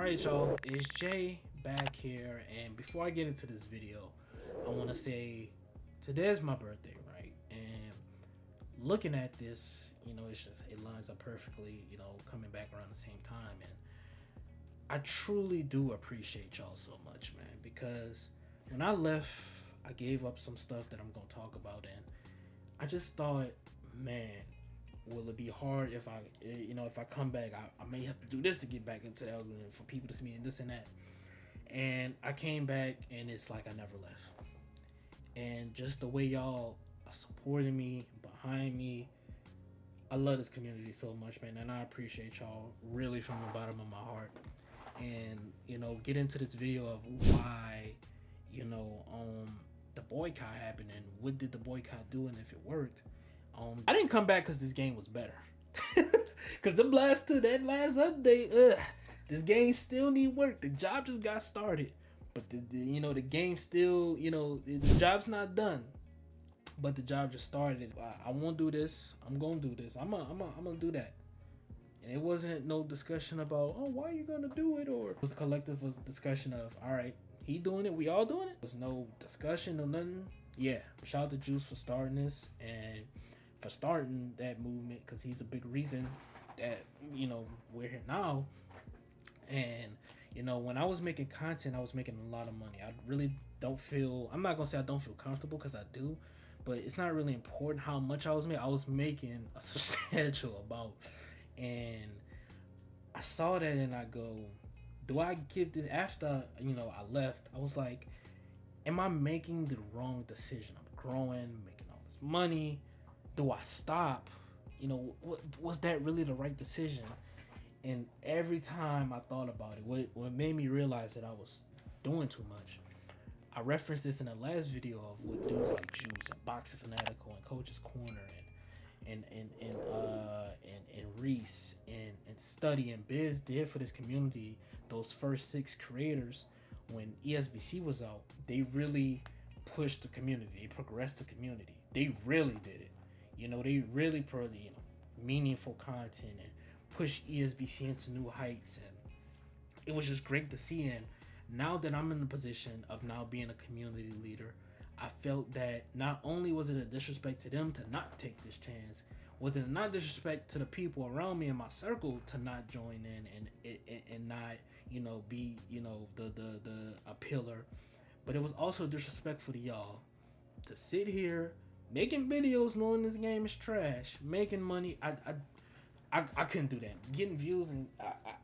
Alright y'all, it's Jay back here, and before I get into this video, I want to say today's my birthday, right? And looking at this, it lines up perfectly, coming back around the same time, and I truly do appreciate y'all so much, man, because when I left, I gave up some stuff that I'm going to talk about, and I just thought, man, will it be hard if I come back? I may have to do this to get back into the algorithm for people to see me and this and that. And I came back, and it's like I never left. And just the way y'all are supporting me, behind me, I love this community so much, man. And I appreciate y'all really from the bottom of my heart. And get into this video of why the boycott happened and what did the boycott do and if it worked. I didn't come back because this game was better. Because that last update, this game still need work. The job just got started, but the game still, the job's not done, but the job just started. I won't do this. I'm gonna do this. I'm gonna do that. And it wasn't no discussion about, oh, why are you gonna do it, or it was a collective discussion of, all right, he doing it, we all doing it. There's no discussion or nothing. Yeah, shout out to Juice for starting this and for starting that movement, because he's a big reason that we're here now. And when I was making content, I was making a lot of money. I really don't feel, I'm not gonna say I don't feel comfortable, because I do, but it's not really important how much I was making. I was making a substantial amount, and I saw that and I go, do I give this? After I left, I was like, am I making the wrong decision? I'm growing, making all this money. Do I stop? Was that really the right decision? And every time I thought about it, what made me realize that I was doing too much, I referenced this in the last video of what dudes like Juice and Boxing Fanatical and Coach's Corner and Reese and Study and Biz did for this community. Those first 6 creators, when ESBC was out, they really pushed the community. They progressed the community. They really did it. They really put meaningful content and push ESBC into new heights, and it was just great to see. And now that I'm in the position of now being a community leader, I felt that not only was it a disrespect to them to not take this chance, was it not disrespect to the people around me in my circle to not join in and not be the a pillar, but it was also disrespectful to y'all to sit here making videos knowing this game is trash, making money. I couldn't do that. Getting views, and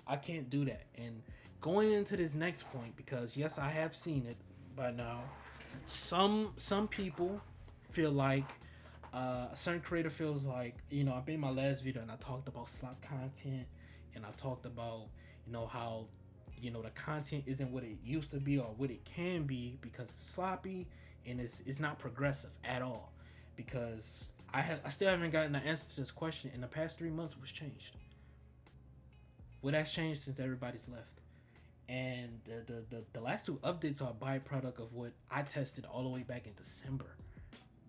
I can't do that. And going into this next point, because yes, I have seen it by now. Some people feel like a certain creator feels like, I made my last video and I talked about slop content, and I talked about how the content isn't what it used to be or what it can be because it's sloppy and it's not progressive at all. Because I still haven't gotten the answer to this question. In the past 3 months, what's changed? What has changed since everybody's left? And the last 2 updates are a byproduct of what I tested all the way back in December,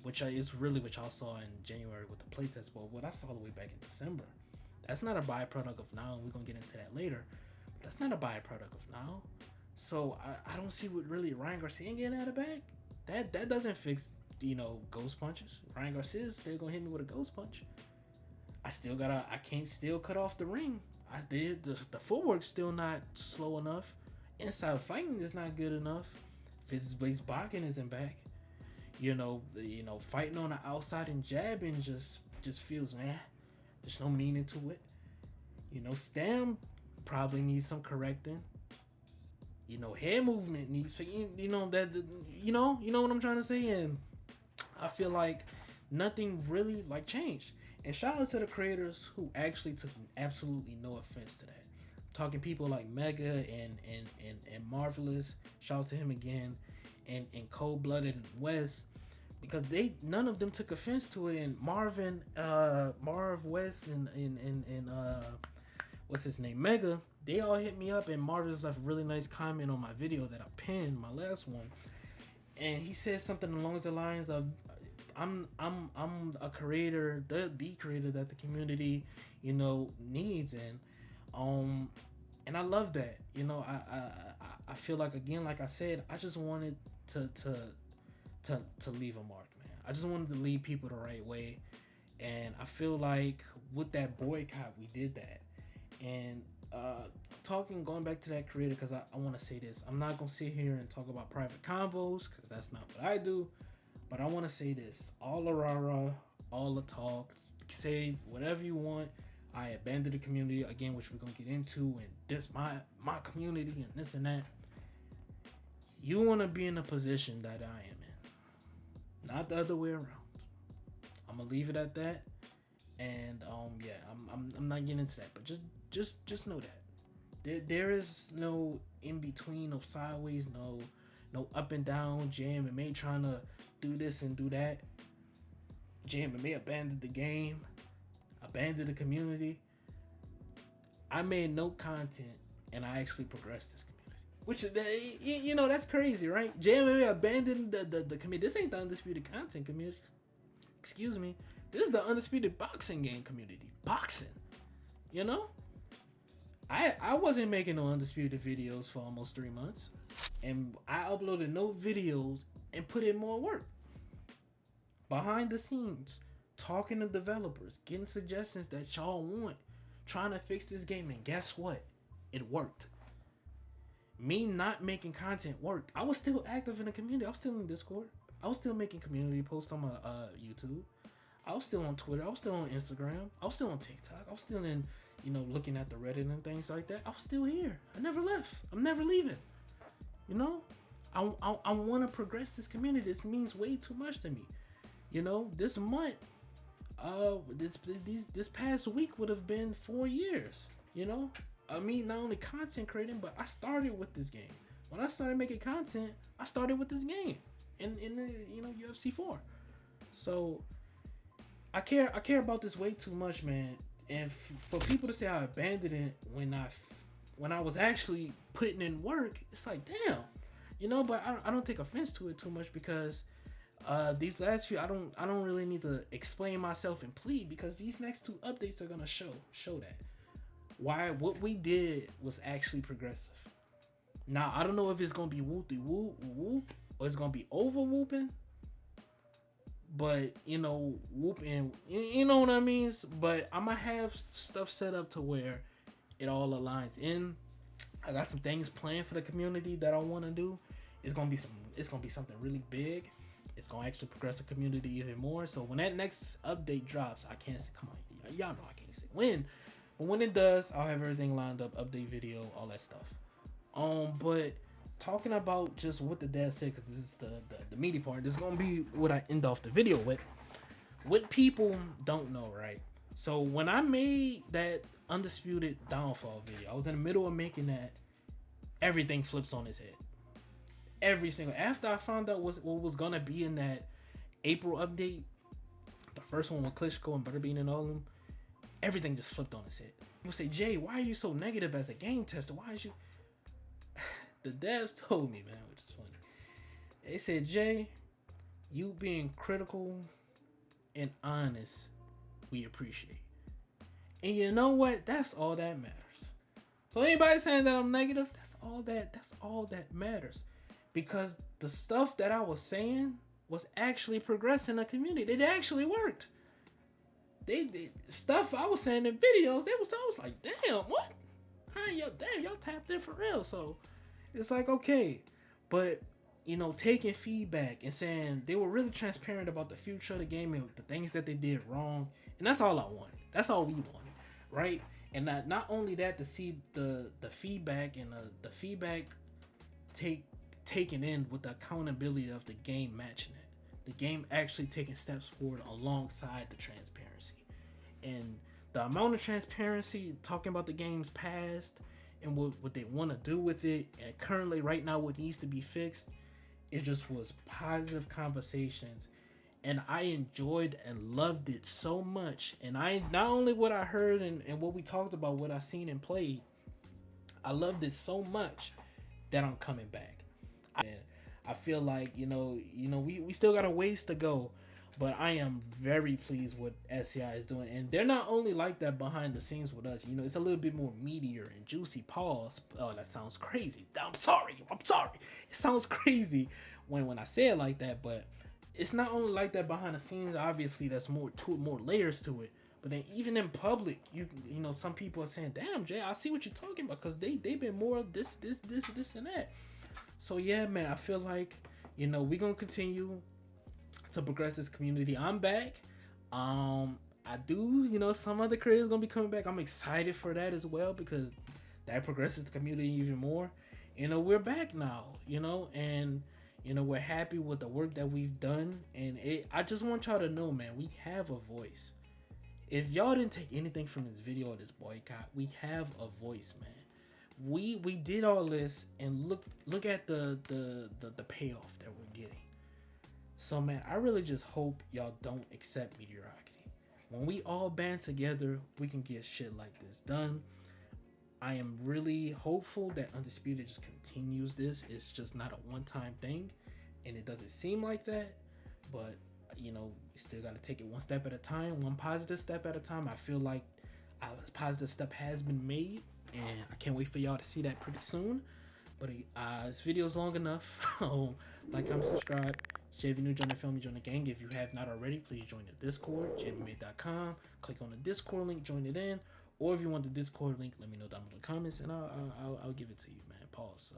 which is really what y'all saw in January with the playtest. But what I saw all the way back in December, that's not a byproduct of now, and we're gonna get into that later. But that's not a byproduct of now. So I don't see what really Ryan Garcia getting out of bag. That doesn't fix ghost punches. Ryan Garcia's still gonna hit me with a ghost punch. I can't still cut off the ring. I did the footwork's still not slow enough. Inside fighting is not good enough. Physics-based boxing isn't back. Fighting on the outside and jabbing just feels, man, there's no meaning to it. Stam probably needs some correcting. Head movement needs, that you know what I'm trying to say. And I feel like nothing really changed. And shout out to the creators who actually took absolutely no offense to that. Talking people like Mega and Marvelous, shout out to him again, and Cold Blooded and West, because none of them took offense to it. And Marv West and what's his name, Mega, they all hit me up, and Marvelous left a really nice comment on my video that I pinned, my last one. And he said something along the lines of, I'm a creator, the creator that the community, needs, and And I love that. You know, I feel like, again, like I said, I just wanted to leave a mark, man. I just wanted to lead people the right way. And I feel like with that boycott, we did that. And going back to that creator, because I want to say this. I'm not going to sit here and talk about private combos, because that's not what I do. But I want to say this. All the rah-rah, all the talk, say whatever you want. I abandoned the community, again, which we're going to get into, and this my community and this and that. You want to be in a position that I am in. Not the other way around. I'm gonna leave it at that. And yeah, I'm not getting into that, but just know that there is no in between, no sideways, no up and down. JMMA trying to do this and do that. JMMA abandoned the game, abandoned the community. I made no content, and I actually progressed this community, which you know, that's crazy, right? JMMA abandoned the community. This ain't the Undisputed content community. Excuse me. This is the Undisputed boxing game community. Boxing. You know? I wasn't making no Undisputed videos for almost 3 months. And I uploaded no videos and put in more work. Behind the scenes. Talking to developers. Getting suggestions that y'all want. Trying to fix this game. And guess what? It worked. Me not making content worked. I was still active in the community. I was still in Discord. I was still making community posts on my YouTube. I was still on Twitter. I was still on Instagram. I was still on TikTok. I was still in, you know, looking at the Reddit and things like that. I was still here. I never left. I'm never leaving. You know, I want to progress this community. This means way too much to me. You know, this month, this past week would have been 4 years. You know, I mean, not only content creating, but I started with this game. When I started making content, I started with this game. In the, you know, UFC 4. So I care about this way too much, man. And for people to say I abandoned it when I was actually putting in work, it's like, damn, you know. But I don't take offense to it too much, because these last few, I don't really need to explain myself and plead, because these next 2 updates are gonna show that what we did was actually progressive. Now I don't know if it's gonna be whoop or it's gonna be over whooping, but you know, whooping, you know what I mean. But I'm gonna have stuff set up to where it all aligns in. I got some things planned for the community that I want to do. It's gonna be something really big. It's gonna actually progress the community even more. So when that next update drops, I can't say, come on, y'all know I can't say when, but when it does, I'll have everything lined up, update video, all that stuff. But talking about just what the dev said, because this is the meaty part. This is gonna be what I end off the video with. What people don't know, right? So when I made that Undisputed downfall video, I was in the middle of making that. Everything flips on its head. Every single, after I found out what was gonna be in that April update, the first one with Klitschko and Butterbean and all of them, everything just flipped on its head. People say, Jay, why are you so negative as a game tester? Why is you? The devs told me, man, which is funny. They said, Jay, you being critical and honest, we appreciate. And you know what? That's all that matters. So anybody saying that I'm negative, that's all that matters. Because the stuff that I was saying was actually progressing the community. It actually worked. They stuff I was saying in videos, I was like, damn, what? Y'all tapped in for real. So it's like, okay. But, you know, taking feedback and saying they were really transparent about the future of the game and the things that they did wrong. And that's all I wanted. That's all we wanted, right? And not only that, to see the feedback and the feedback taken in with the accountability of the game matching it. The game actually taking steps forward alongside the transparency. And the amount of transparency, talking about the game's past and what they want to do with it, and currently right now what needs to be fixed, it just was positive conversations. And I enjoyed and loved it so much. And I not only what I heard and what we talked about, what I seen and played, I loved it so much that I'm coming back. And I feel like, you know, we still got a ways to go But I am very pleased with SCI is doing, and they're not only like that behind the scenes with us. You know, it's a little bit more meatier and juicy. Pause. Oh, that sounds crazy. I'm sorry. It sounds crazy when I say it like that, but it's not only like that behind the scenes. Obviously, that's more layers to it. But then even in public, you know, some people are saying, "Damn, Jay, I see what you're talking about," because they've been more of this, and that. So yeah, man, I feel like, you know, we're gonna continue to progress this community. I'm back. I do, you know, some other creators gonna be coming back. I'm excited for that as well because that progresses the community even more. You know, we're back now, you know, and you know, we're happy with the work that we've done. And I just want y'all to know, man, we have a voice. If y'all didn't take anything from this video or this boycott, we have a voice, man. We did all this, and look at the payoff that we're getting. So man, I really just hope y'all don't accept mediocrity. When we all band together, we can get shit like this done. I am really hopeful that Undisputed just continues this. It's just not a one-time thing, and it doesn't seem like that. But you know, we still got to take it one step at a time, one positive step at a time. I feel like a positive step has been made, and I can't wait for y'all to see that pretty soon. But this video is long enough. Like, comment, subscribe. Share if you're new, join the family, join the gang. If you have not already, please join the Discord, jmade.com. Click on the Discord link, join it in. Or if you want the Discord link, let me know down below in the comments, and I'll give it to you, man. Pause. So,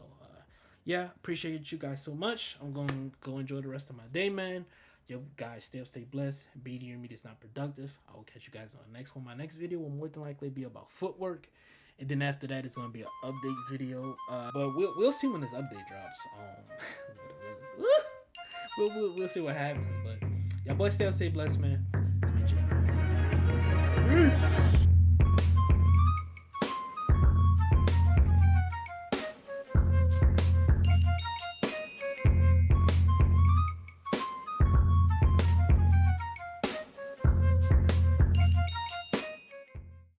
yeah, appreciate you guys so much. I'm going to go enjoy the rest of my day, man. Yo, guys, stay up, stay blessed. Beating your meat is not productive. I will catch you guys on the next one. My next video will more than likely be about footwork. And then after that, it's going to be an update video. But we'll see when this update drops. We'll see what happens. But y'all boys stay up, stay blessed, man. It's been Jay. Peace.